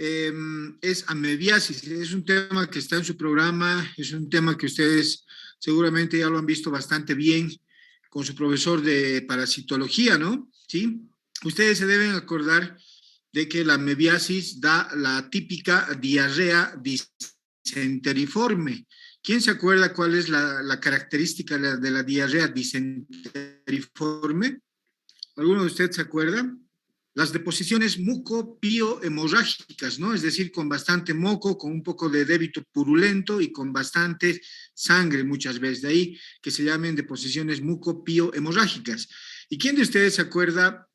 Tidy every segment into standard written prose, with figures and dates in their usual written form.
es amebiasis. Es un tema que está en su programa, es un tema que ustedes seguramente ya lo han visto bastante bien con su profesor de parasitología, ¿no? ¿Sí? Ustedes se deben acordar de que la amebiasis da la típica diarrea disenteriforme. ¿Quién se acuerda cuál es la característica de la diarrea disenteriforme? ¿Alguno de ustedes se acuerda? Las deposiciones mucopiohemorrágicas, ¿no? Es decir, con bastante moco, con un poco de débito purulento y con bastante sangre muchas veces. De ahí que se llamen deposiciones mucopiohemorrágicas. ¿Y quién de ustedes se acuerda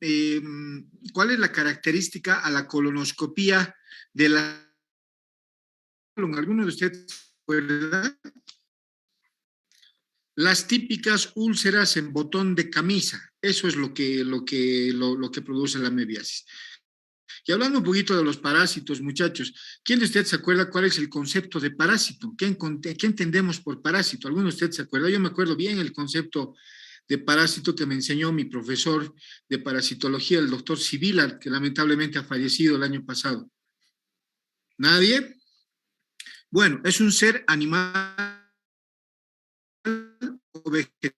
cuál es la característica a la colonoscopía de la... ¿Alguno de ustedes se acuerda? Las típicas úlceras en botón de camisa, eso es lo que produce la amebiasis. Y hablando un poquito de los parásitos, muchachos, ¿quién de ustedes se acuerda cuál es el concepto de parásito? ¿Qué entendemos por parásito? ¿Alguno de ustedes se acuerda? Yo me acuerdo bien el concepto de parásito que me enseñó mi profesor de parasitología, el doctor Sibila, que lamentablemente ha fallecido el año pasado. ¿Nadie? Bueno, es un ser animal o vegetal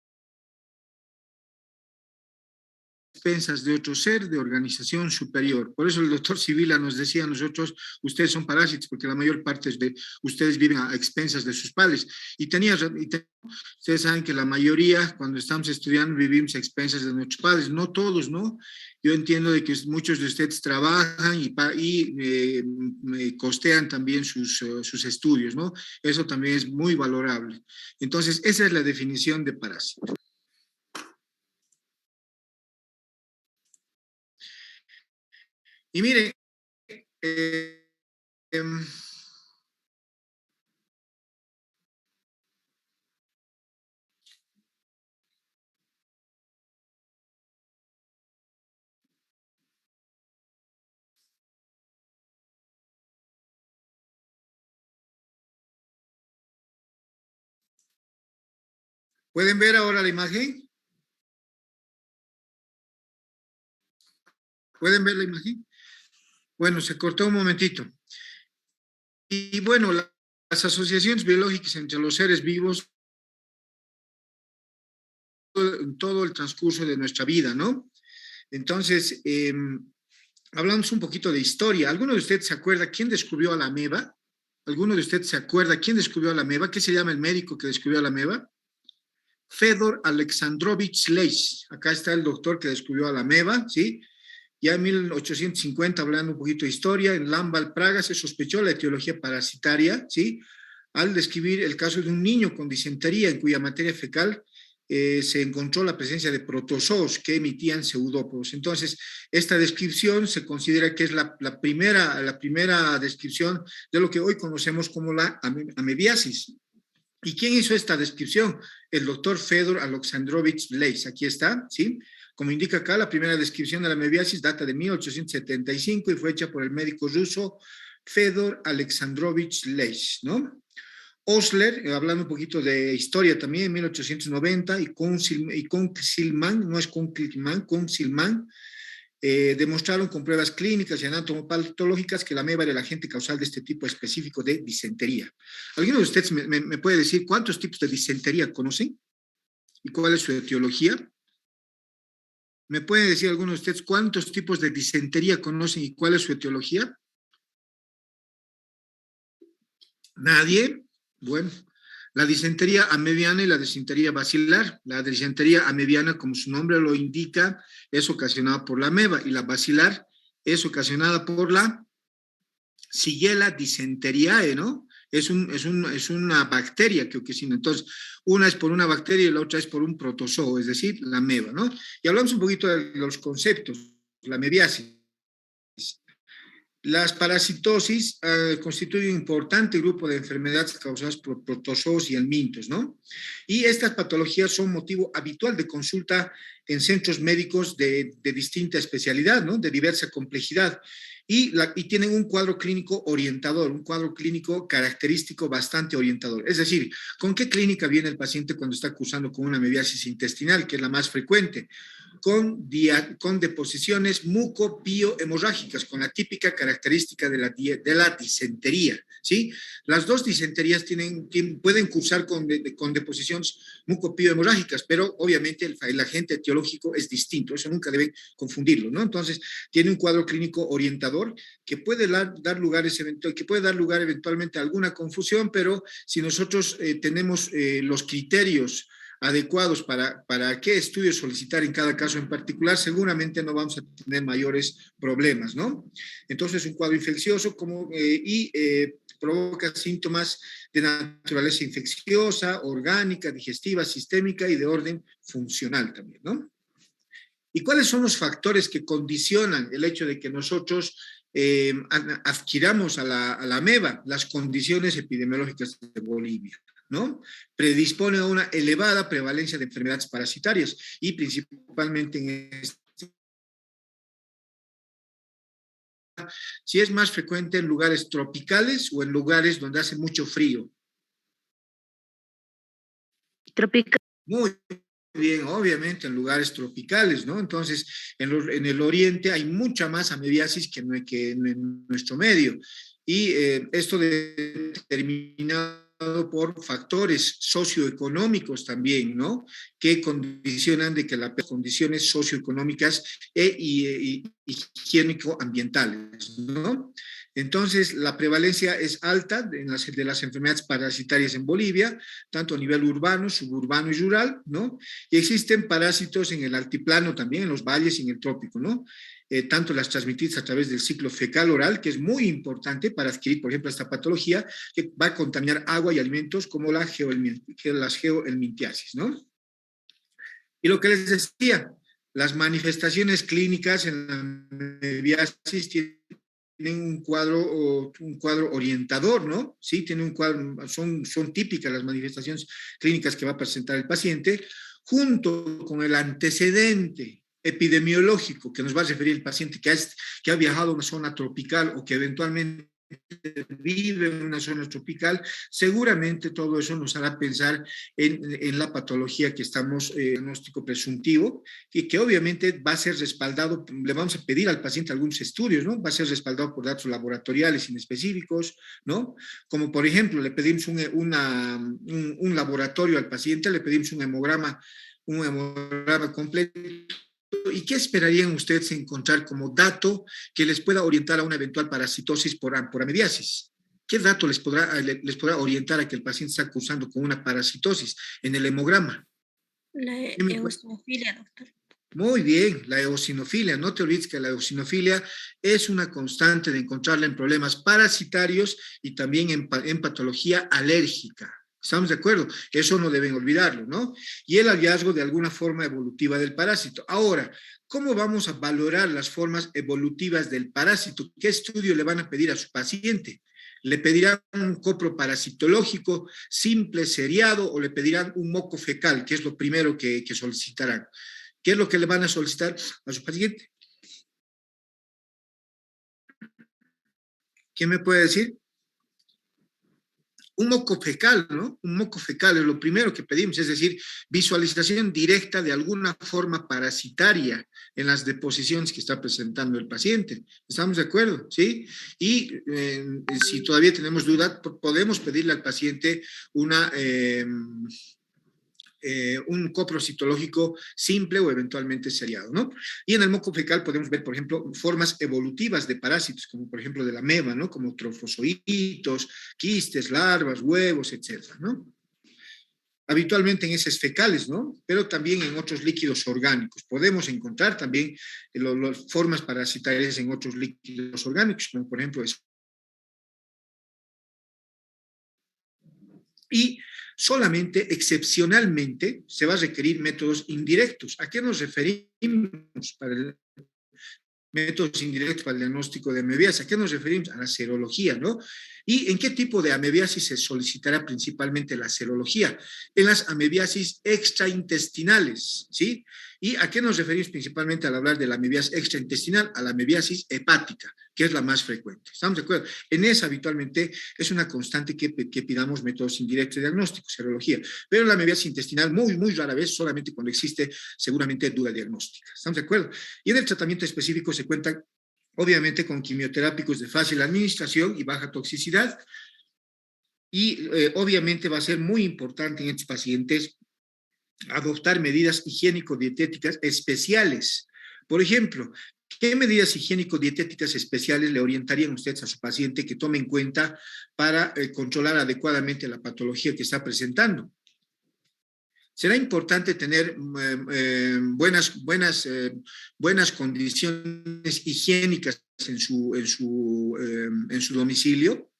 expensas de otro ser de organización superior. Por eso el doctor Sibila nos decía a nosotros, ustedes son parásitos porque la mayor parte de ustedes viven a expensas de sus padres. Ustedes saben que la mayoría, cuando estamos estudiando, vivimos a expensas de nuestros padres. No todos, ¿no? Yo entiendo de que muchos de ustedes trabajan y costean también sus estudios, ¿no? Eso también es muy valorable. Entonces, esa es la definición de parásito. Y mire, ¿pueden ver ahora la imagen? ¿Pueden ver la imagen? Bueno, se cortó un momentito. Y bueno, las asociaciones biológicas entre los seres vivos en todo el transcurso de nuestra vida, ¿no? Entonces, hablamos un poquito de historia. ¿Alguno de ustedes se acuerda quién descubrió a la ameba? ¿Alguno de ustedes se acuerda quién descubrió a la ameba? ¿Qué se llama el médico que descubrió a la ameba? Fedor Alexandrovich Leich. Acá está el doctor que descubrió a la ameba, ¿sí? Ya en 1850, hablando un poquito de historia, en Lambal, Praga, se sospechó la etiología parasitaria, ¿sí? Al describir el caso de un niño con disentería en cuya materia fecal se encontró la presencia de protozoos que emitían pseudópodos. Entonces, esta descripción se considera que es la primera descripción de lo que hoy conocemos como la amebiasis. ¿Y quién hizo esta descripción? El doctor Fedor Alexandrovich Leich. Aquí está, ¿sí? Como indica acá, la primera descripción de la amebiasis data de 1875 y fue hecha por el médico ruso Fedor Alexandrovich Leich, ¿no? Osler, hablando un poquito de historia también, en 1890, y Kunzelman, no es Kunzelman, demostraron con pruebas clínicas y anatomopatológicas que la ameba era el agente causal de este tipo específico de disentería. ¿Alguno de ustedes me puede decir cuántos tipos de disentería conocen? ¿Y cuál es su etiología? ¿Me puede decir alguno de ustedes cuántos tipos de disentería conocen y cuál es su etiología? ¿Nadie? Bueno, la disentería amebiana y la disentería basilar. La disentería amebiana, como su nombre lo indica, es ocasionada por la ameba y la basilar es ocasionada por la Shigella dysenteriae, ¿no? Es una bacteria que ocasiona. Entonces, una es por una bacteria y la otra es por un protozoo, es decir, la ameba, ¿no? Y hablamos un poquito de los conceptos, la amebiasis. Las parasitosis constituyen un importante grupo de enfermedades causadas por protozoos y helmintos, ¿no? Y estas patologías son motivo habitual de consulta en centros médicos de distinta especialidad, ¿no? De diversa complejidad. Y tienen un cuadro clínico orientador, un cuadro clínico característico bastante orientador. Es decir, ¿con qué clínica viene el paciente cuando está cursando con una amebiasis intestinal, que es la más frecuente? con deposiciones mucopiohemorrágicas, con la típica característica de la disentería, ¿sí? Las dos disenterías pueden cursar con deposiciones mucopiohemorrágicas, pero obviamente el agente etiológico es distinto, eso nunca deben confundirlo, ¿no? Entonces, tiene un cuadro clínico orientador que puede dar lugar eventualmente a alguna confusión, pero si nosotros tenemos los criterios adecuados para qué estudios solicitar en cada caso en particular, seguramente no vamos a tener mayores problemas, ¿no? Entonces, un cuadro infeccioso provoca síntomas de naturaleza infecciosa, orgánica, digestiva, sistémica y de orden funcional también, ¿no? ¿Y cuáles son los factores que condicionan el hecho de que nosotros adquiramos a la ameba? Las condiciones epidemiológicas de Bolivia, ¿no? Predispone a una elevada prevalencia de enfermedades parasitarias y principalmente si es más frecuente en lugares tropicales o en lugares donde hace mucho frío. Tropical. Muy bien, obviamente en lugares tropicales, ¿no? Entonces, en el oriente hay mucha más amebiasis que en nuestro medio. Y esto determinado por factores socioeconómicos también, ¿no? Que condicionan de que las condiciones socioeconómicas y higiénico-ambientales, ¿no? Entonces, la prevalencia es alta de las enfermedades parasitarias en Bolivia, tanto a nivel urbano, suburbano y rural, ¿no? Y existen parásitos en el altiplano también, en los valles y en el trópico, ¿no? Tanto las transmitidas a través del ciclo fecal oral, que es muy importante para adquirir, por ejemplo, esta patología, que va a contaminar agua y alimentos, como las geohelmintiasis, ¿no? Y lo que les decía, las manifestaciones clínicas en la amebiasis tienen un cuadro orientador, ¿no? Sí, tiene un cuadro, son típicas las manifestaciones clínicas que va a presentar el paciente, junto con el antecedente epidemiológico que nos va a referir el paciente que ha viajado a una zona tropical o que eventualmente vive en una zona tropical, seguramente todo eso nos hará pensar en la patología que estamos, diagnóstico presuntivo, y que obviamente va a ser respaldado, le vamos a pedir al paciente algunos estudios, ¿no? Va a ser respaldado por datos laboratoriales inespecíficos, ¿no? Como por ejemplo, le pedimos un laboratorio al paciente, le pedimos un hemograma completo. ¿Y qué esperarían ustedes encontrar como dato que les pueda orientar a una eventual parasitosis por amebiasis? ¿Qué dato les podrá orientar a que el paciente está cursando con una parasitosis en el hemograma? La eosinofilia, doctor. Muy bien, la eosinofilia. No te olvides que la eosinofilia es una constante de encontrarla en problemas parasitarios y también en patología alérgica. ¿Estamos de acuerdo? Eso no deben olvidarlo, ¿no? Y el hallazgo de alguna forma evolutiva del parásito. Ahora, ¿cómo vamos a valorar las formas evolutivas del parásito? ¿Qué estudio le van a pedir a su paciente? ¿Le pedirán un coproparasitológico simple, seriado, o le pedirán un moco fecal, que es lo primero que solicitarán? ¿Qué es lo que le van a solicitar a su paciente? ¿Quién me puede decir? Un moco fecal, ¿no? Un moco fecal es lo primero que pedimos, es decir, visualización directa de alguna forma parasitaria en las deposiciones que está presentando el paciente. ¿Estamos de acuerdo? ¿Sí? Y si todavía tenemos duda, podemos pedirle al paciente un coprocitológico simple o eventualmente seriado, ¿no? Y en el moco fecal podemos ver, por ejemplo, formas evolutivas de parásitos, como por ejemplo de la ameba, ¿no? Como trofozoitos, quistes, larvas, huevos, etcétera, ¿no? Habitualmente en heces fecales, ¿no? Pero también en otros líquidos orgánicos. Podemos encontrar también las formas parasitarias en otros líquidos orgánicos, como por ejemplo y solamente excepcionalmente se va a requerir métodos indirectos. ¿A qué nos referimos para métodos indirectos para el diagnóstico de amebiasis? ¿A qué nos referimos? A la serología, ¿no? ¿Y en qué tipo de amebiasis se solicitará principalmente la serología? En las amebiasis extraintestinales, ¿sí? ¿Y a qué nos referimos principalmente al hablar de la amebiasis extraintestinal? A la amebiasis hepática, que es la más frecuente. ¿Estamos de acuerdo? En esa habitualmente es una constante que pidamos métodos indirectos de diagnóstico, serología, pero la amebiasis intestinal muy, muy rara vez, solamente cuando existe seguramente duda diagnóstica. ¿Estamos de acuerdo? Y en el tratamiento específico se cuenta obviamente con quimioterápicos de fácil administración y baja toxicidad, y obviamente va a ser muy importante en estos pacientes adoptar medidas higiénico-dietéticas especiales. Por ejemplo, ¿qué medidas higiénico-dietéticas especiales le orientarían ustedes a su paciente que tome en cuenta para controlar adecuadamente la patología que está presentando? Será importante tener buenas condiciones higiénicas en su domicilio.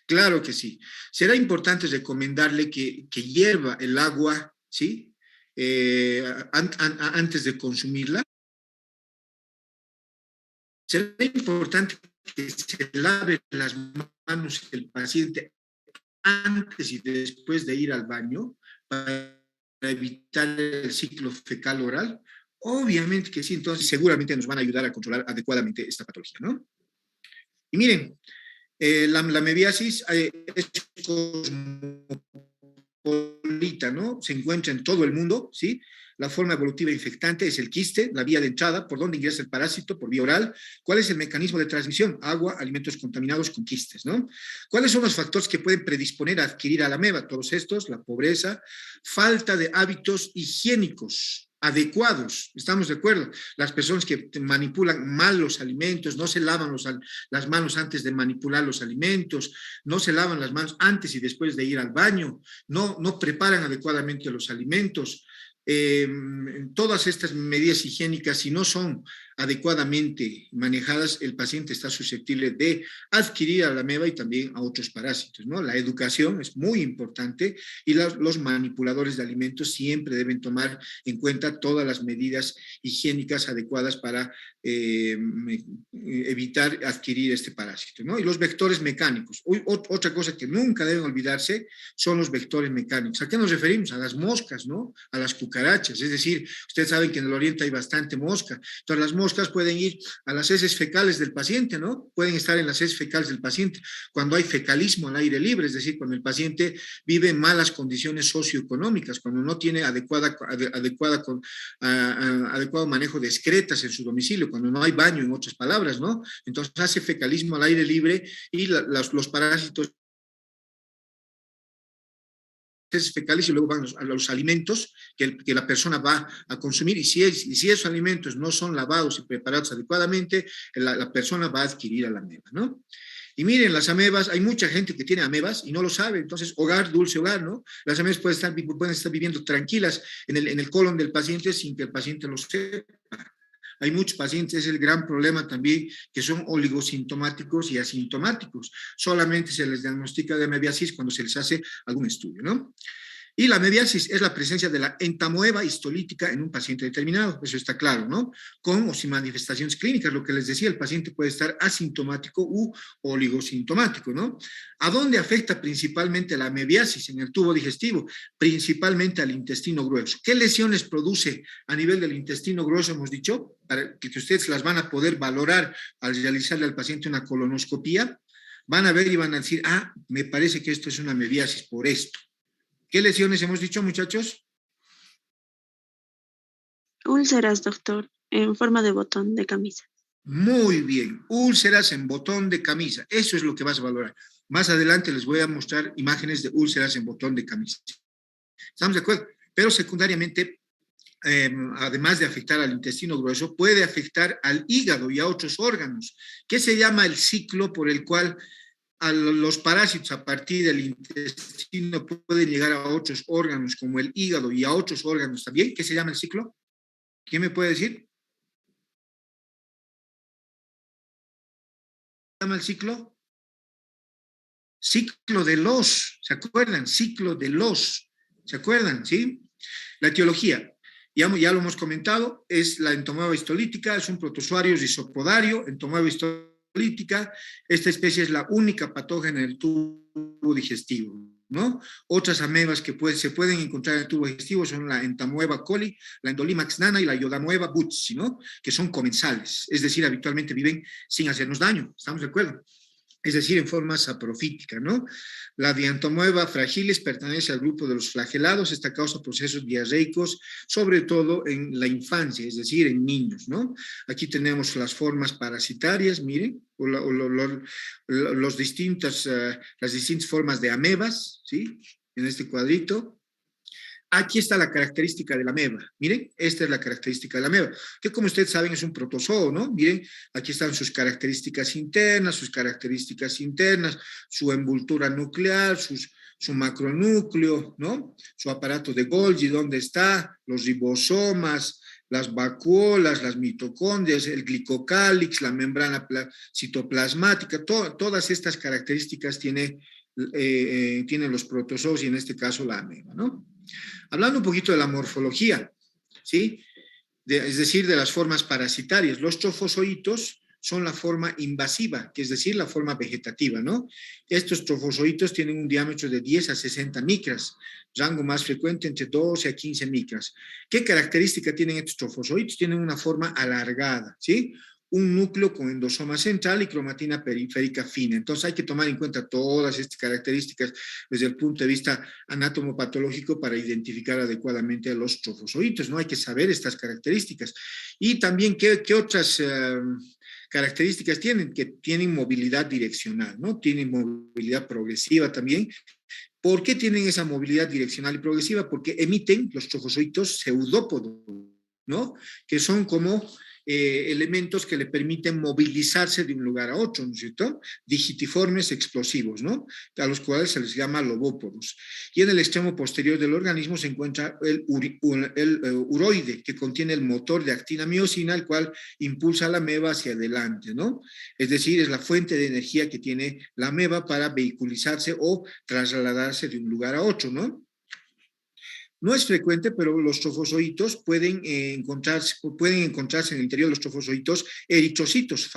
Claro que sí. Será importante recomendarle que hierva el agua, ¿sí? Antes de consumirla. Será importante que se lave las manos el paciente antes y después de ir al baño para evitar el ciclo fecal oral. Obviamente que sí, entonces seguramente nos van a ayudar a controlar adecuadamente esta patología, ¿no? Y miren, la amebiasis es cosmopolita, ¿no? Se encuentra en todo el mundo, ¿sí? La forma evolutiva infectante es el quiste, la vía de entrada, por donde ingresa el parásito, por vía oral. ¿Cuál es el mecanismo de transmisión? Agua, alimentos contaminados con quistes, ¿no? ¿Cuáles son los factores que pueden predisponer a adquirir a la ameba? Todos estos, la pobreza, falta de hábitos higiénicos adecuados, ¿estamos de acuerdo? Las personas que manipulan mal los alimentos, no se lavan las manos antes de manipular los alimentos, no se lavan las manos antes y después de ir al baño, no preparan adecuadamente los alimentos. Todas estas medidas higiénicas, si no son adecuadamente manejadas, el paciente está susceptible de adquirir a la ameba y también a otros parásitos, ¿no? La educación es muy importante y los manipuladores de alimentos siempre deben tomar en cuenta todas las medidas higiénicas adecuadas para evitar adquirir este parásito, ¿no? Y los vectores mecánicos. Otra cosa que nunca deben olvidarse son los vectores mecánicos. ¿A qué nos referimos? A las moscas, ¿no? A las cucarachas. Es decir, ustedes saben que en el oriente hay bastante mosca. Entonces, las moscas pueden ir a las heces fecales del paciente, ¿no? Pueden estar en las heces fecales del paciente cuando hay fecalismo al aire libre, es decir, cuando el paciente vive en malas condiciones socioeconómicas, cuando no tiene adecuado manejo de excretas en su domicilio, cuando no hay baño, en otras palabras, ¿no? Entonces hace fecalismo al aire libre y los parásitos fecales y luego van a los alimentos que la persona va a consumir, y si esos alimentos no son lavados y preparados adecuadamente, la persona va a adquirir a la ameba, ¿no? Y miren, las amebas, hay mucha gente que tiene amebas y no lo sabe, entonces hogar, dulce hogar, ¿no? Las amebas pueden estar viviendo tranquilas en el colon del paciente sin que el paciente lo sepa. Hay muchos pacientes, es el gran problema también, que son oligosintomáticos y asintomáticos. Solamente se les diagnostica de amebiasis cuando se les hace algún estudio, ¿no? Y la amebiasis es la presencia de la entamoeba histolítica en un paciente determinado, eso está claro, ¿no? Con o sin manifestaciones clínicas, lo que les decía, el paciente puede estar asintomático u oligosintomático, ¿no? ¿A dónde afecta principalmente la amebiasis? En el tubo digestivo, principalmente al intestino grueso. ¿Qué lesiones produce a nivel del intestino grueso, hemos dicho? Para que ustedes las van a poder valorar al realizarle al paciente una colonoscopía. Van a ver y van a decir, me parece que esto es una amebiasis por esto. ¿Qué lesiones hemos dicho, muchachos? Úlceras, doctor, en forma de botón de camisa. Muy bien, úlceras en botón de camisa. Eso es lo que vas a valorar. Más adelante les voy a mostrar imágenes de úlceras en botón de camisa. ¿Estamos de acuerdo? Pero secundariamente, además de afectar al intestino grueso, puede afectar al hígado y a otros órganos. ¿Qué se llama el ciclo por el cual a los parásitos a partir del intestino pueden llegar a otros órganos como el hígado y a otros órganos también? ¿Qué se llama el ciclo? ¿Quién me puede decir? ¿Qué se llama el ciclo? Ciclo de los, ¿se acuerdan? Ciclo de los, ¿se acuerdan? ¿Sí? La etiología, ya lo hemos comentado, es la entomoeba histolítica, es un protozoario rizopodario, entomoeba histolítica lítica. Esta especie es la única patógena en el tubo digestivo, ¿no? Otras amebas que se pueden encontrar en el tubo digestivo son la Entamoeba coli, la Endolimax nana y la Iodamoeba butzi, ¿no? Que son comensales, es decir, habitualmente viven sin hacernos daño, ¿estamos de acuerdo? Es decir, en forma saprofítica, ¿no? La Diantomoeba fragilis pertenece al grupo de los flagelados, esta causa procesos diarreicos, sobre todo en la infancia, es decir, en niños, ¿no? Aquí tenemos las formas parasitarias, miren, las distintas formas de amebas, ¿sí? En este cuadrito. Aquí está la característica de la ameba. Miren, esta es la característica de la ameba, que como ustedes saben es un protozoo, ¿no? Miren, aquí están sus características internas, su envoltura nuclear, su macronúcleo, ¿no? Su aparato de Golgi, ¿dónde está? Los ribosomas, las vacuolas, las mitocondrias, el glicocálix, la membrana citoplasmática, todas estas características tienen los protozoos y en este caso la ameba, ¿no? Hablando un poquito de la morfología, ¿sí? Es decir, de las formas parasitarias. Los trofozoitos son la forma invasiva, que es decir, la forma vegetativa, ¿no? Estos trofozoitos tienen un diámetro de 10 a 60 micras, rango más frecuente entre 12 a 15 micras. ¿Qué característica tienen estos trofozoitos? Tienen una forma alargada, ¿sí? Un núcleo con endosoma central y cromatina periférica fina. Entonces hay que tomar en cuenta todas estas características desde el punto de vista anatomopatológico para identificar adecuadamente a los trofozoitos, ¿no? Hay que saber estas características. Y también qué otras características tienen, que tienen movilidad direccional, ¿no? Tienen movilidad progresiva también. ¿Por qué tienen esa movilidad direccional y progresiva? Porque emiten los trofozoitos pseudópodos, ¿no? Que son como elementos que le permiten movilizarse de un lugar a otro, ¿no es cierto? Digitiformes explosivos, ¿no? A los cuales se les llama lobópodos. Y en el extremo posterior del organismo se encuentra el uroide, que contiene el motor de actina-miosina, el cual impulsa a la ameba hacia adelante, ¿no? Es decir, es la fuente de energía que tiene la ameba para vehiculizarse o trasladarse de un lugar a otro, ¿no? No es frecuente, pero los trofozoitos pueden encontrarse en el interior de los trofozoitos eritrocitos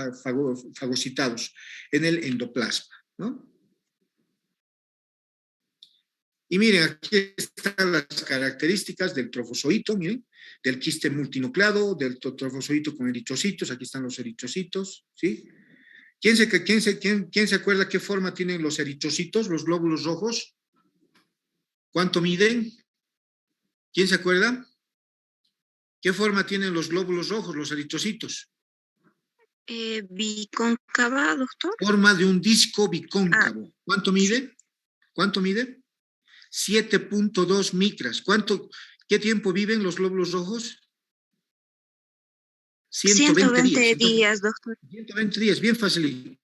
fagocitados en el endoplasma, ¿no? Y miren, aquí están las características del trofozoito, miren, del quiste multinucleado, del trofozoito con eritrocitos, aquí están los eritrocitos, ¿sí? ¿Quién se acuerda qué forma tienen los eritrocitos, los glóbulos rojos? ¿Cuánto miden? ¿Quién se acuerda? ¿Qué forma tienen los glóbulos rojos, los eritrocitos? Bicóncava, doctor. Forma de un disco bicóncavo. ¿Cuánto mide? ¿Cuánto mide? 7.2 micras. ¿Qué tiempo viven los glóbulos rojos? 120 días, doctor. 120 días, bien fácil.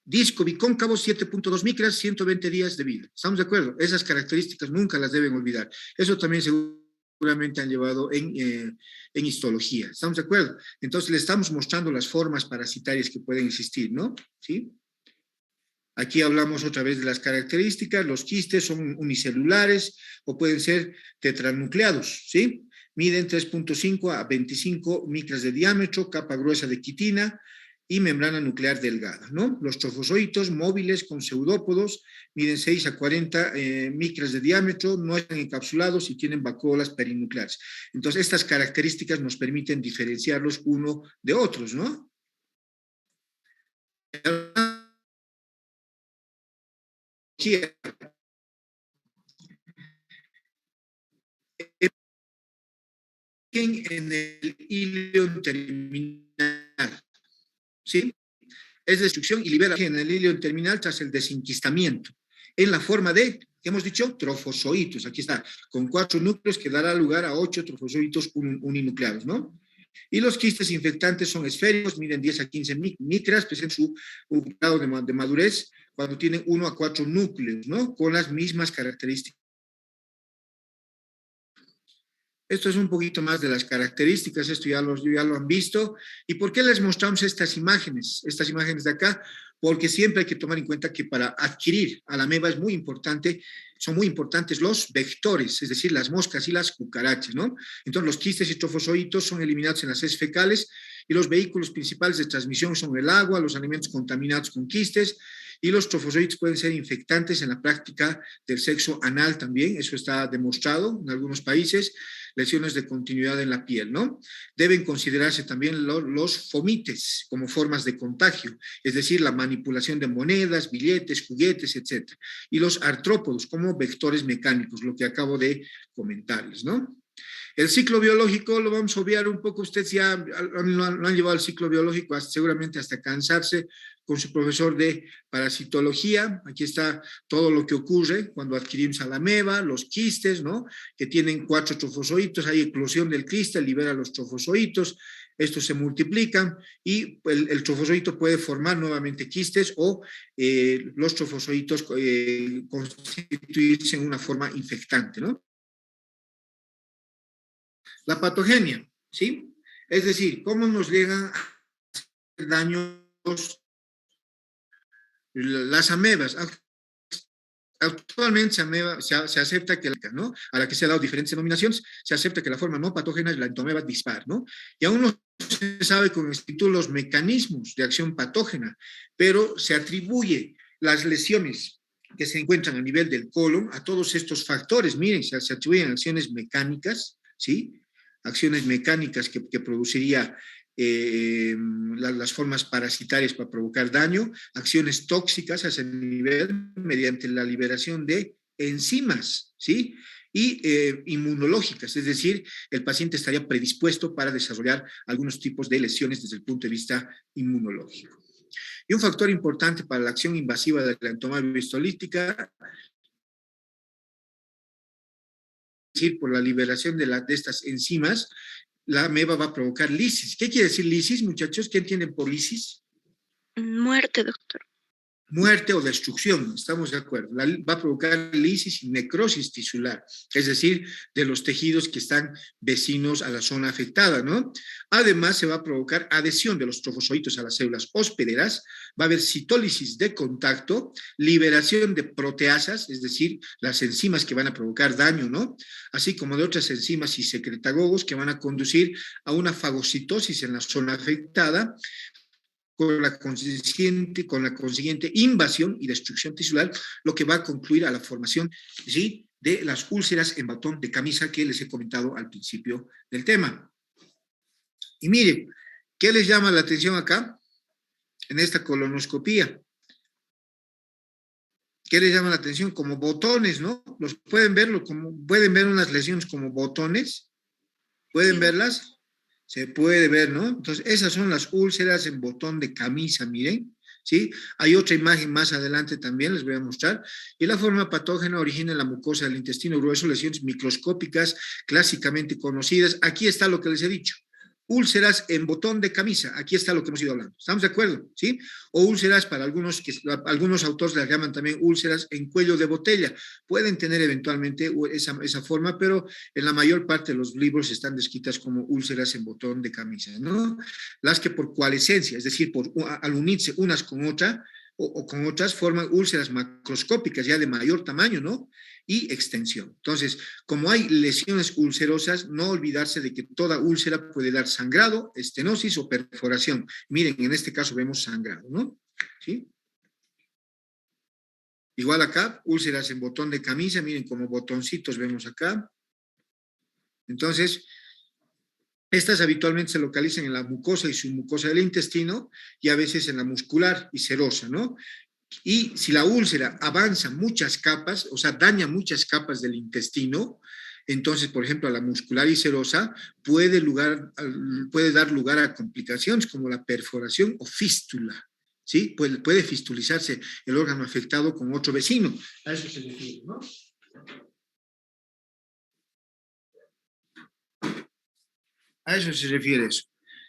Disco bicóncavo, 7.2 micras, 120 días de vida. ¿Estamos de acuerdo? Esas características nunca las deben olvidar. Eso también seguramente han llevado en histología. ¿Estamos de acuerdo? Entonces le estamos mostrando las formas parasitarias que pueden existir, ¿no? ¿Sí? Aquí hablamos otra vez de las características. Los quistes son unicelulares o pueden ser tetranucleados, ¿sí? Miden 3.5 a 25 micras de diámetro, capa gruesa de quitina y membrana nuclear delgada, ¿no? Los trofozoitos móviles con pseudópodos miden 6 a 40 micras de diámetro, no están encapsulados y tienen vacuolas perinucleares. Entonces, estas características nos permiten diferenciarlos uno de otros, ¿no? En el hilo terminal, ¿sí? Es destrucción y libera en el hilo terminal tras el desenquistamiento, en la forma de, ¿qué hemos dicho? Trofozoitos, aquí está, con 4 núcleos que dará lugar a 8 trofozoitos uninucleados, ¿no? Y los quistes infectantes son esféricos, miden 10 a 15 micras, presentan su grado de madurez cuando tienen 1 a 4 núcleos, ¿no? Con las mismas características. Esto es un poquito más de las características, esto ya lo han visto. ¿Y por qué les mostramos estas imágenes de acá? Porque siempre hay que tomar en cuenta que para adquirir a la ameba es muy importante, son muy importantes los vectores, es decir, las moscas y las cucarachas, ¿no? Entonces los quistes y trofozoitos son eliminados en las heces fecales Y los vehículos principales de transmisión son el agua, los alimentos contaminados con quistes, y los trofozoitos pueden ser infectantes en la práctica del sexo anal también, eso está demostrado en algunos países, lesiones de continuidad en la piel, ¿no? Deben considerarse también los fomites como formas de contagio, es decir, la manipulación de monedas, billetes, juguetes, etc. Y los artrópodos como vectores mecánicos, lo que acabo de comentarles, ¿no? El ciclo biológico lo vamos a obviar un poco, ustedes ya lo han llevado al ciclo biológico seguramente hasta cansarse con su profesor de parasitología. Aquí está todo lo que ocurre cuando adquirimos a la ameba, los quistes, ¿no? Que tienen 4 trofozoitos, hay eclosión del quiste, libera los trofozoitos, estos se multiplican y el trofozoito puede formar nuevamente quistes o los trofozoitos constituirse en una forma infectante, ¿no? La patogenia, ¿sí? Es decir, cómo nos llegan a hacer daños las amebas. Actualmente se acepta que, ¿no? A la que se han dado diferentes denominaciones, se acepta que la forma no patógena es la entomeba dispar, ¿no? Y aún no se sabe con exactitud los mecanismos de acción patógena, pero se atribuye las lesiones que se encuentran a nivel del colon a todos estos factores. Miren, se atribuyen acciones mecánicas, ¿sí? Acciones mecánicas que produciría las formas parasitarias para provocar daño, acciones tóxicas a ese nivel mediante la liberación de enzimas, ¿sí? Y inmunológicas, es decir, el paciente estaría predispuesto para desarrollar algunos tipos de lesiones desde el punto de vista inmunológico. Y un factor importante para la acción invasiva de la entomología histolítica, es decir, por la liberación de estas enzimas, la ameba va a provocar lisis. ¿Qué quiere decir lisis, muchachos? ¿Qué entienden por lisis? Muerte, doctor. Muerte o destrucción, estamos de acuerdo. Va a provocar lisis y necrosis tisular, es decir, de los tejidos que están vecinos a la zona afectada, ¿no? Además, se va a provocar adhesión de los trofozoitos a las células hospederas, va a haber citólisis de contacto, liberación de proteasas, es decir, las enzimas que van a provocar daño, ¿no? Así como de otras enzimas y secretagogos que van a conducir a una fagocitosis en la zona afectada, con la consiguiente invasión y destrucción tisular, lo que va a concluir a la formación, ¿sí?, de las úlceras en botón de camisa que les he comentado al principio del tema. Y miren, ¿qué les llama la atención acá? En esta colonoscopía. ¿Qué les llama la atención? Como botones, ¿no? Los pueden verlo, pueden ver unas lesiones como botones. ¿Pueden Sí. verlas? Se puede ver, ¿no? Entonces, esas son las úlceras en botón de camisa, miren, ¿sí? Hay otra imagen más adelante también, les voy a mostrar. Y la forma patógena origina en la mucosa del intestino grueso, lesiones microscópicas clásicamente conocidas. Aquí está lo que les he dicho. Úlceras en botón de camisa, aquí está lo que hemos ido hablando. ¿Estamos de acuerdo? ¿Sí? O úlceras para algunos autores las llaman también úlceras en cuello de botella. Pueden tener eventualmente esa forma, pero en la mayor parte de los libros están descritas como úlceras en botón de camisa, ¿no? Las que por coalescencia, es decir, al unirse unas con otra o con otras, forman úlceras macroscópicas ya de mayor tamaño, ¿no? Y extensión. Entonces, como hay lesiones ulcerosas, no olvidarse de que toda úlcera puede dar sangrado, estenosis o perforación. Miren, en este caso vemos sangrado, ¿no? ¿Sí? Igual acá, úlceras en botón de camisa, miren como botoncitos vemos acá. Entonces, estas habitualmente se localizan en la mucosa y submucosa del intestino y a veces en la muscular y serosa, ¿no? Y si la úlcera avanza muchas capas, o sea, daña muchas capas del intestino, entonces, por ejemplo, a la muscular y serosa puede dar lugar a complicaciones como la perforación o fístula, ¿sí? Puede fistulizarse el órgano afectado con otro vecino. A eso se refiere, ¿no? A eso se refiere eso.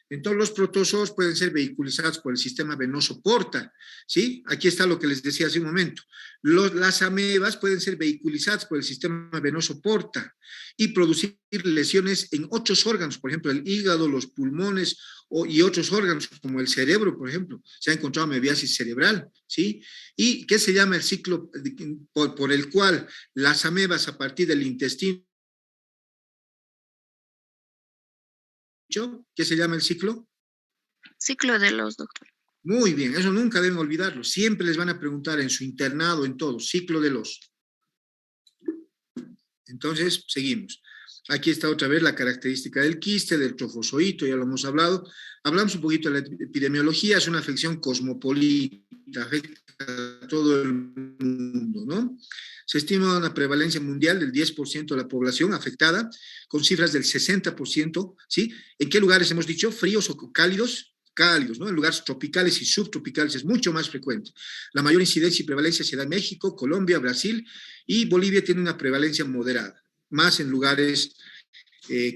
Entonces, los protozoos pueden ser vehiculizados por el sistema venoso porta, ¿sí? Aquí está lo que les decía hace un momento. Las amebas pueden ser vehiculizadas por el sistema venoso porta y producir lesiones en otros órganos, por ejemplo, el hígado, los pulmones y otros órganos, como el cerebro, por ejemplo. Se ha encontrado amebiasis cerebral, ¿sí? ¿Y qué se llama el ciclo por el cual las amebas a partir del intestino, ¿qué se llama el ciclo? Ciclo de los, doctor. Muy bien, eso nunca deben olvidarlo. Siempre les van a preguntar en su internado, en todo, ciclo de los. Entonces, seguimos. Aquí está otra vez la característica del quiste, del trofozoito, ya lo hemos hablado. Hablamos un poquito de la epidemiología, es una afección cosmopolita, afecta a todo el mundo, ¿no? Se estima una prevalencia mundial del 10% de la población afectada, con cifras del 60%, ¿sí? ¿En qué lugares hemos dicho? ¿Fríos o cálidos? Cálidos, ¿no? En lugares tropicales y subtropicales es mucho más frecuente. La mayor incidencia y prevalencia se da en México, Colombia, Brasil, y Bolivia tiene una prevalencia moderada, más en lugares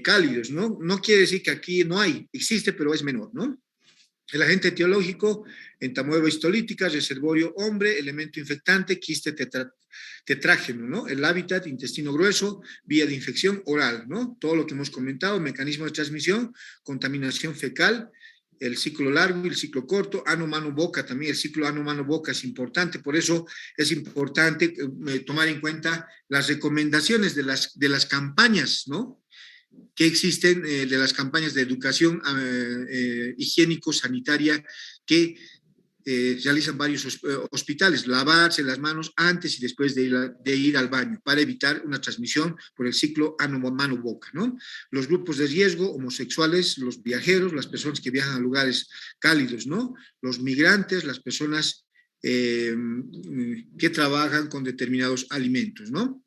cálidos, ¿no? No quiere decir que aquí no hay, existe, pero es menor, ¿no? El agente etiológico, entamoeba histolítica, reservorio hombre, elemento infectante, quiste tetrágeno, ¿no? El hábitat, intestino grueso, vía de infección oral, ¿no? Todo lo que hemos comentado, mecanismo de transmisión, contaminación fecal, el ciclo largo y el ciclo corto, ano, mano, boca también, el ciclo ano, mano, boca es importante, por eso es importante tomar en cuenta las recomendaciones de las campañas, ¿no? Que existen de las campañas de educación higiénico-sanitaria que realizan varios hospitales, lavarse las manos antes y después de ir al baño para evitar una transmisión por el ciclo ano-mano-boca, ¿no? Los grupos de riesgo, homosexuales, los viajeros, las personas que viajan a lugares cálidos, ¿no? Los migrantes, las personas que trabajan con determinados alimentos, ¿no?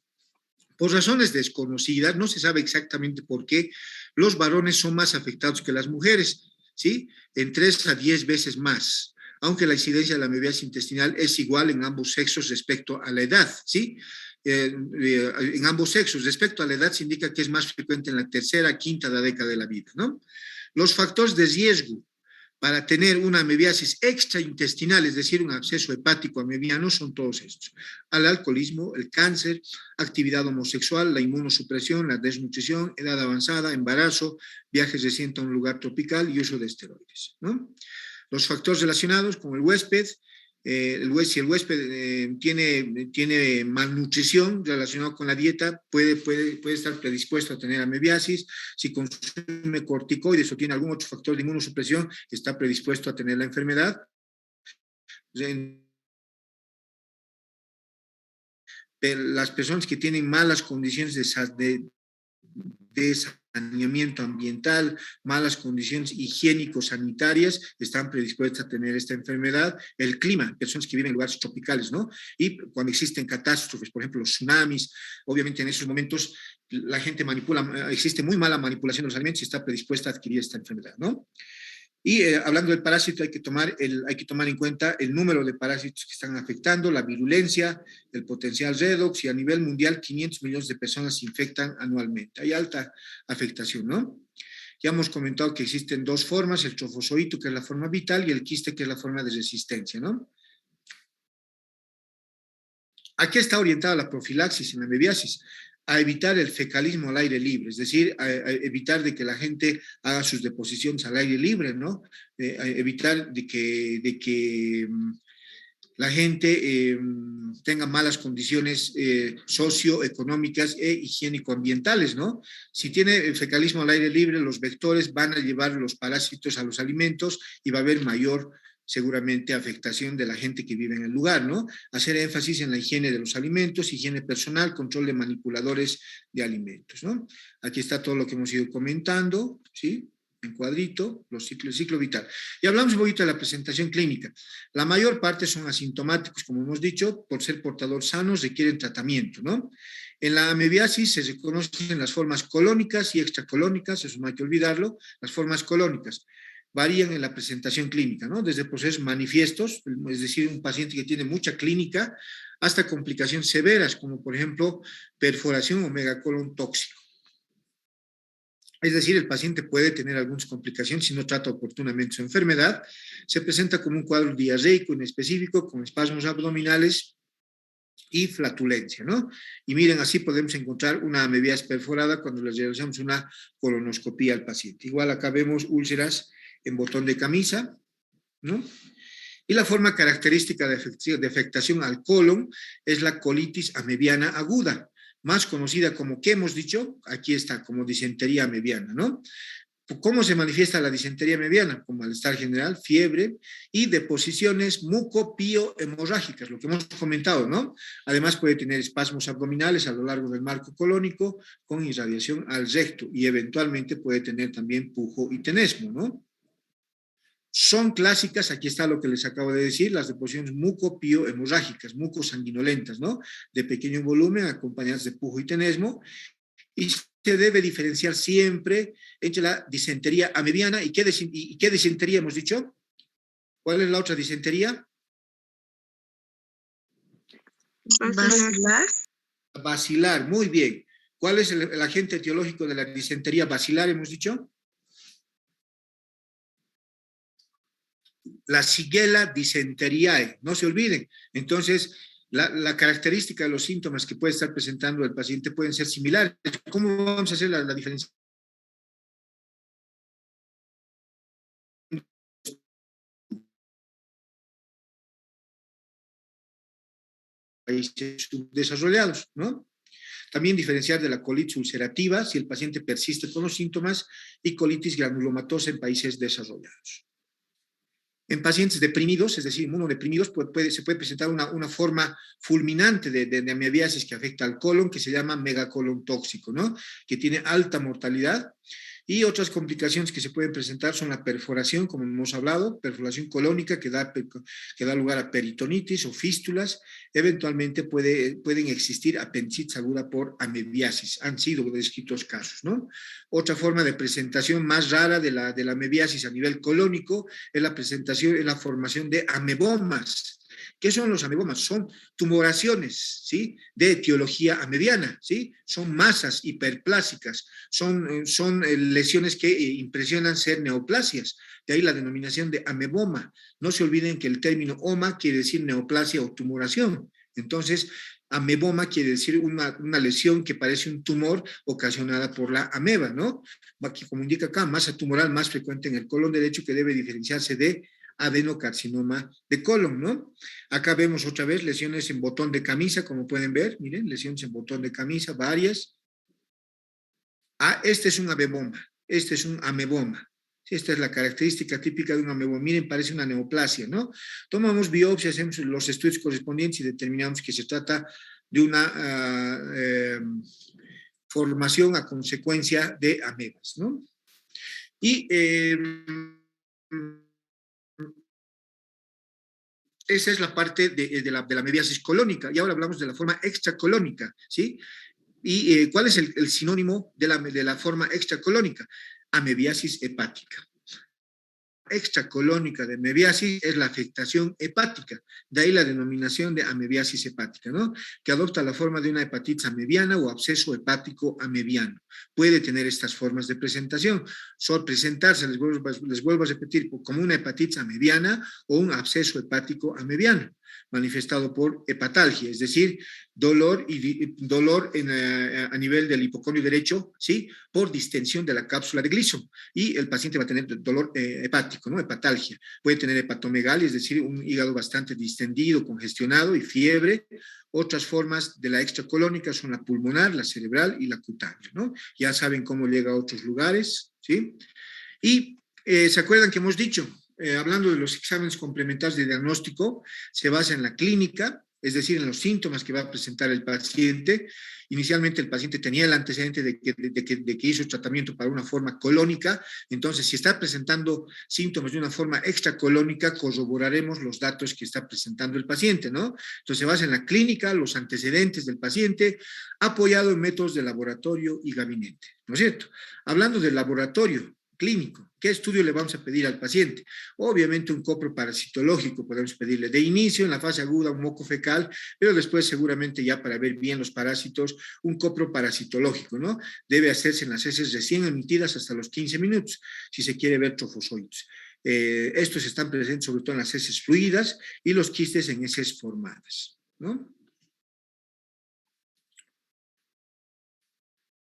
Por razones desconocidas, no se sabe exactamente por qué, los varones son más afectados que las mujeres, ¿sí? En 3 a 10 veces más, aunque la incidencia de la amebiasis intestinal es igual en ambos sexos respecto a la edad, ¿sí? En ambos sexos, respecto a la edad se indica que es más frecuente en la tercera, quinta década de la vida, ¿no? Los factores de riesgo para tener una amebiasis extraintestinal, es decir, un absceso hepático amebiano, son todos estos. Al alcoholismo, el cáncer, actividad homosexual, la inmunosupresión, la desnutrición, edad avanzada, embarazo, viajes recientes a un lugar tropical y uso de esteroides, ¿no? Los factores relacionados con el huésped, si el huésped tiene malnutrición relacionada con la dieta, puede estar predispuesto a tener amebiasis. Si consume corticoides o tiene algún otro factor de inmunosupresión, está predispuesto a tener la enfermedad. Las personas que tienen malas condiciones de saneamiento ambiental, malas condiciones higiénico-sanitarias, están predispuestas a tener esta enfermedad. El clima, personas que viven en lugares tropicales, ¿no? Y cuando existen catástrofes, por ejemplo, los tsunamis, obviamente en esos momentos la gente manipula, existe muy mala manipulación de los alimentos y está predispuesta a adquirir esta enfermedad, ¿no? Y hablando del parásito, hay que tomar en cuenta el número de parásitos que están afectando, la virulencia, el potencial redox, y a nivel mundial 500 millones de personas se infectan anualmente. Hay alta afectación, ¿no? Ya hemos comentado que existen dos formas, el trofozoito, que es la forma vital, y el quiste, que es la forma de resistencia, ¿no? ¿A qué está orientada la profilaxis en la amebiasis? A evitar el fecalismo al aire libre, es decir, a evitar de que la gente haga sus deposiciones al aire libre, ¿no? A evitar de que la gente tenga malas condiciones socioeconómicas e higiénico-ambientales, ¿no? Si tiene fecalismo al aire libre, los vectores van a llevar los parásitos a los alimentos y va a haber mayor seguramente afectación de la gente que vive en el lugar, ¿no? Hacer énfasis en la higiene de los alimentos, higiene personal, control de manipuladores de alimentos, ¿no? Aquí está todo lo que hemos ido comentando, ¿sí? En cuadrito, el ciclo vital. Y hablamos un poquito de la presentación clínica. La mayor parte son asintomáticos, como hemos dicho, por ser portadores sanos, requieren tratamiento, ¿no? En la amebiasis se reconocen las formas colónicas y extracolónicas, eso no hay que olvidarlo, las formas colónicas varían en la presentación clínica, ¿no? Desde procesos manifiestos, es decir, un paciente que tiene mucha clínica, hasta complicaciones severas, como por ejemplo perforación o megacolon tóxico. Es decir, el paciente puede tener algunas complicaciones si no trata oportunamente su enfermedad. Se presenta como un cuadro diarreico inespecífico, con espasmos abdominales y flatulencia, ¿no? Y miren, así podemos encontrar una amebiasis perforada cuando le realizamos una colonoscopía al paciente. Igual acá vemos úlceras en botón de camisa, ¿no? Y la forma característica de afectación al colon es la colitis amebiana aguda, más conocida como, ¿qué hemos dicho? Aquí está, como disentería amebiana, ¿no? ¿Cómo se manifiesta la disentería amebiana? Con malestar general, fiebre y deposiciones mucopiohemorrágicas, lo que hemos comentado, ¿no? Además puede tener espasmos abdominales a lo largo del marco colónico con irradiación al recto y eventualmente puede tener también pujo y tenesmo, ¿no? Son clásicas, aquí está lo que les acabo de decir, las deposiciones mucopiohemorrágicas, mucosanguinolentas, ¿no? De pequeño volumen, acompañadas de pujo y tenesmo, y se debe diferenciar siempre entre la disentería amebiana y qué disentería hemos dicho. ¿Cuál es la otra disentería? Basilar. Basilar, muy bien. ¿Cuál es el agente etiológico de la disentería basilar, hemos dicho? La Shigella dysenteriae, no se olviden. Entonces, la característica de los síntomas que puede estar presentando el paciente pueden ser similares. ¿Cómo vamos a hacer la diferencia? Países subdesarrollados, ¿no? También diferenciar de la colitis ulcerativa si el paciente persiste con los síntomas y colitis granulomatosa en países desarrollados. En pacientes deprimidos, es decir, inmunodeprimidos, se puede presentar una forma fulminante de amebiasis que afecta al colon, que se llama megacolon tóxico, ¿no? Que tiene alta mortalidad. Y otras complicaciones que se pueden presentar son la perforación, como hemos hablado, perforación colónica que da lugar a peritonitis o fístulas. Eventualmente pueden existir apendicitis aguda por amebiasis. Han sido descritos casos, ¿no? Otra forma de presentación más rara de la amebiasis a nivel colónico es la formación de amebomas. ¿Qué son los amebomas? Son tumoraciones, ¿sí? De etiología amebiana, ¿sí? Son masas hiperplásicas, son lesiones que impresionan ser neoplasias, de ahí la denominación de ameboma. No se olviden que el término oma quiere decir neoplasia o tumoración. Entonces, ameboma quiere decir una lesión que parece un tumor ocasionada por la ameba, ¿no? Aquí, como indica acá, masa tumoral más frecuente en el colon derecho que debe diferenciarse de adenocarcinoma de colon, ¿no? Acá vemos otra vez lesiones en botón de camisa, como pueden ver, miren, lesiones en botón de camisa, varias. Ah, este es un ameboma, este es un ameboma. Esta es la característica típica de un ameboma. Miren, parece una neoplasia, ¿no? Tomamos biopsia, hacemos los estudios correspondientes y determinamos que se trata de una formación a consecuencia de amebas, ¿no? Y esa es la parte de la amebiasis colónica. Y ahora hablamos de la forma extracolónica, ¿sí? ¿Y cuál es el sinónimo de la forma extracolónica? Amebiasis hepática. Extracolónica de amebiasis es la afectación hepática, de ahí la denominación de amebiasis hepática, ¿no? Que adopta la forma de una hepatitis amebiana o absceso hepático amebiano. Puede tener estas formas de presentación. Suele presentarse, les vuelvo a repetir, como una hepatitis amebiana o un absceso hepático amebiano, manifestado por hepatalgia, es decir, dolor a nivel del hipocondrio derecho, ¿sí? Por distensión de la cápsula de Gleason, y el paciente va a tener dolor hepático, ¿no? Hepatalgia. Puede tener hepatomegalia, es decir, un hígado bastante distendido, congestionado y fiebre. Otras formas de la extracolónica son la pulmonar, la cerebral y la cutánea, ¿no? Ya saben cómo llega a otros lugares, ¿sí? Y ¿se acuerdan que hemos dicho? Hablando de los exámenes complementarios de diagnóstico, se basa en la clínica, es decir, en los síntomas que va a presentar el paciente. Inicialmente el paciente tenía el antecedente de que hizo tratamiento para una forma colónica, entonces si está presentando síntomas de una forma extracolónica, corroboraremos los datos que está presentando el paciente, ¿no? Entonces se basa en la clínica, los antecedentes del paciente, apoyado en métodos de laboratorio y gabinete, ¿no es cierto? Hablando del laboratorio clínico, ¿qué estudio le vamos a pedir al paciente? Obviamente un coproparasitológico podemos pedirle de inicio, en la fase aguda un moco fecal, pero después seguramente ya para ver bien los parásitos, un coproparasitológico, ¿no? Debe hacerse en las heces recién emitidas hasta los 15 minutos, si se quiere ver trofozoides. Estos están presentes sobre todo en las heces fluidas y los quistes en heces formadas, ¿no?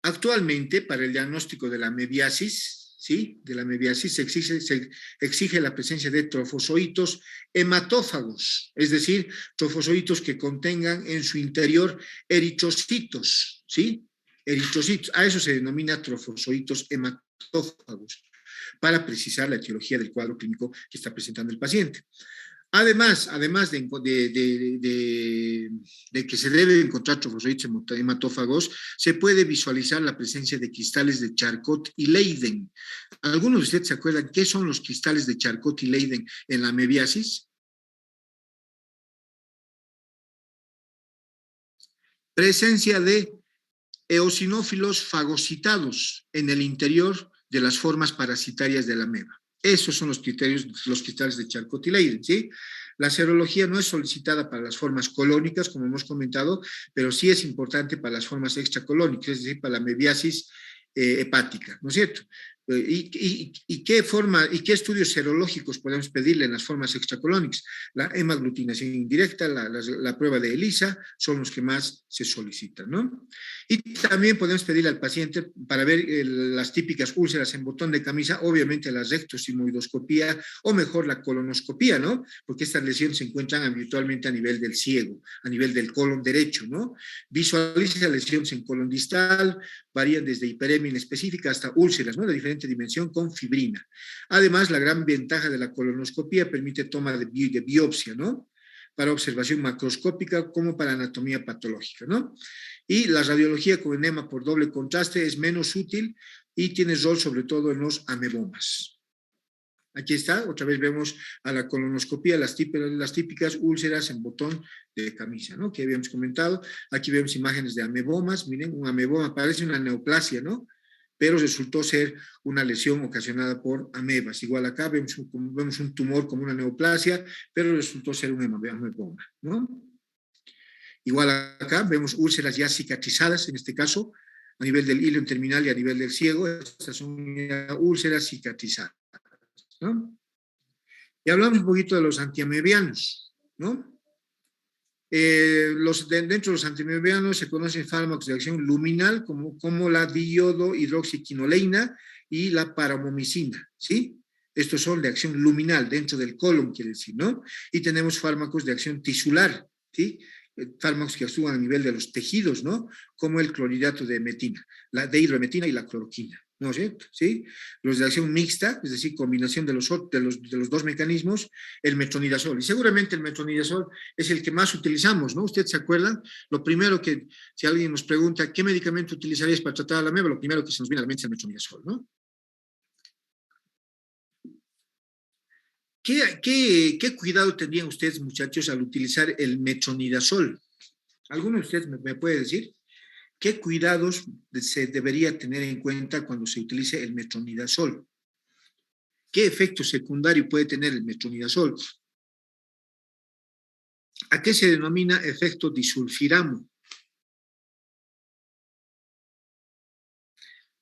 Actualmente, para el diagnóstico de la amebiasis, ¿sí? De la amebiasis se exige la presencia de trofozoitos hematófagos, es decir, trofozoitos que contengan en su interior eritrocitos, ¿sí? Eritrocitos, a eso se denomina trofozoitos hematófagos. hematófagos para precisar la etiología del cuadro clínico que está presentando el paciente. Además de que se debe encontrar trofosforitos hematófagos, se puede visualizar la presencia de cristales de Charcot y Leyden. ¿Algunos de ustedes se acuerdan qué son los cristales de Charcot y Leyden en la amebiasis? Presencia de eosinófilos fagocitados en el interior de las formas parasitarias de la ameba. Esos son los criterios, los cristales de Charcot y Leyden, ¿sí? La serología no es solicitada para las formas colónicas, como hemos comentado, pero sí es importante para las formas extracolónicas, es decir, para la amebiasis hepática, ¿no es cierto? ¿Y qué estudios serológicos podemos pedirle en las formas extracolónicas? La hemaglutinación indirecta, la prueba de ELISA, son los que más se solicitan, ¿no? Y también podemos pedirle al paciente para ver las típicas úlceras en botón de camisa, obviamente la rectosimoidoscopía o mejor la colonoscopía, ¿no? Porque estas lesiones se encuentran habitualmente a nivel del ciego, a nivel del colon derecho, ¿no? Visualiza lesiones en colon distal, varían desde hiperemia inespecífica hasta úlceras, ¿no? De diferente dimensión con fibrina. Además, la gran ventaja de la colonoscopía permite toma de biopsia, ¿no? Para observación macroscópica como para anatomía patológica, ¿no? Y la radiología con enema por doble contraste es menos útil y tiene rol sobre todo en los amebomas. Aquí está, otra vez vemos a la colonoscopía, las típicas úlceras en botón de camisa, ¿no? Que habíamos comentado. Aquí vemos imágenes de amebomas. Miren, un ameboma parece una neoplasia, ¿no? Pero resultó ser una lesión ocasionada por amebas. Igual acá vemos un tumor como una neoplasia, pero resultó ser un ameboma, ¿no? Igual acá vemos úlceras ya cicatrizadas, en este caso, a nivel del hilo terminal y a nivel del ciego. Estas son úlceras cicatrizadas, ¿no? Y hablamos un poquito de los antiamebianos, ¿no? Dentro de los antiamebianos se conocen fármacos de acción luminal como la diodohidroxiquinoleina y la paramomicina, ¿sí? Estos son de acción luminal, dentro del colon, quiere decir, ¿no? Y tenemos fármacos de acción tisular, ¿sí? Fármacos que actúan a nivel de los tejidos, ¿no? Como el clorhidrato de metina, la de hidrometina y la cloroquina, ¿no es cierto? ¿Sí? Los de acción mixta, es decir, combinación de los dos mecanismos, el metronidazol. Y seguramente el metronidazol es el que más utilizamos, ¿no? ¿Ustedes se acuerdan? Lo primero que, si alguien nos pregunta, ¿qué medicamento utilizarías para tratar a la ameba? Lo primero que se nos viene a la mente es el metronidazol, ¿no? ¿Qué cuidado tendrían ustedes, muchachos, al utilizar el metronidazol? ¿Alguno de ustedes me puede decir? ¿Qué cuidados se debería tener en cuenta cuando se utilice el metronidazol? ¿Qué efecto secundario puede tener el metronidazol? ¿A qué se denomina efecto disulfiramo?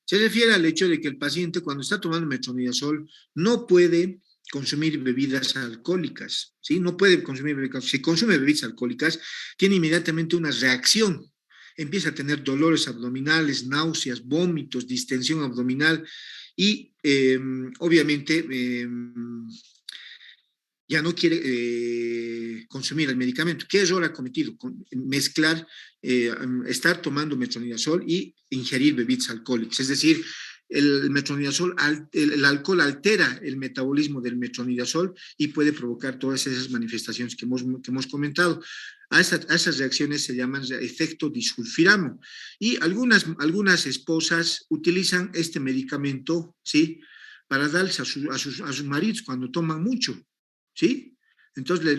Se refiere al hecho de que el paciente, cuando está tomando metronidazol, no puede consumir bebidas alcohólicas, ¿sí? No puede consumir bebidas. Si consume bebidas alcohólicas, tiene inmediatamente una reacción. Empieza a tener dolores abdominales, náuseas, vómitos, distensión abdominal y obviamente ya no quiere consumir el medicamento. ¿Qué error ha cometido? Mezclar, estar tomando metronidazol y ingerir bebidas alcohólicas. Es decir, el metronidazol, el alcohol altera el metabolismo del metronidazol y puede provocar todas esas manifestaciones que hemos comentado. A esas reacciones se llaman efecto disulfiramo. Y algunas esposas utilizan este medicamento, ¿sí? Para darles a sus maridos cuando toman mucho, ¿sí? Entonces,